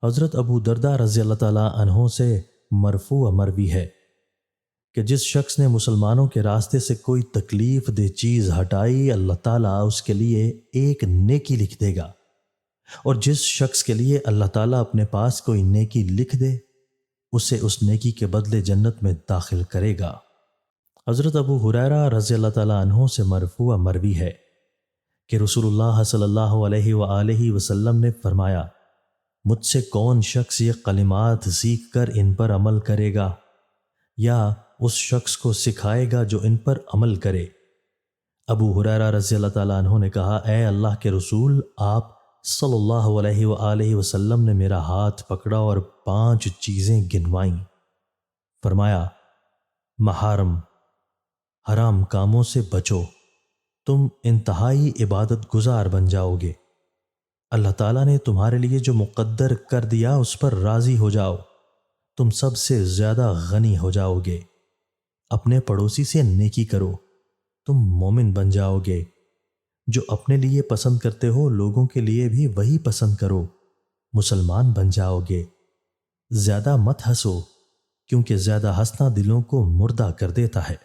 حضرت ابو درداء رضی اللہ تعالیٰ عنہ سے مرفوع و مروی ہے کہ جس شخص نے مسلمانوں کے راستے سے کوئی تکلیف دہ چیز ہٹائی، اللہ تعالیٰ اس کے لیے ایک نیکی لکھ دے گا، اور جس شخص کے لیے اللہ تعالیٰ اپنے پاس کوئی نیکی لکھ دے اسے اس نیکی کے بدلے جنت میں داخل کرے گا۔ حضرت ابو ہریرہ رضی اللہ تعالیٰ عنہ سے مرفوع و مروی ہے کہ رسول اللہ صلی اللہ علیہ وآلہ وسلم نے فرمایا، مجھ سے کون شخص یہ کلمات سیکھ کر ان پر عمل کرے گا، یا اس شخص کو سکھائے گا جو ان پر عمل کرے۔ ابو ہریرہ رضی اللہ تعالیٰ عنہ نے کہا، اے اللہ کے رسول، آپ صلی اللہ علیہ وآلہ وسلم نے میرا ہاتھ پکڑا اور 5 چیزیں گنوائیں۔ فرمایا، محارم، حرام کاموں سے بچو، تم انتہائی عبادت گزار بن جاؤ گے۔ اللہ تعالیٰ نے تمہارے لیے جو مقدر کر دیا اس پر راضی ہو جاؤ، تم سب سے زیادہ غنی ہو جاؤ گے۔ اپنے پڑوسی سے نیکی کرو، تم مومن بن جاؤ گے۔ جو اپنے لیے پسند کرتے ہو لوگوں کے لیے بھی وہی پسند کرو، مسلمان بن جاؤ گے۔ زیادہ مت ہنسو، کیونکہ زیادہ ہنسنا دلوں کو مردہ کر دیتا ہے۔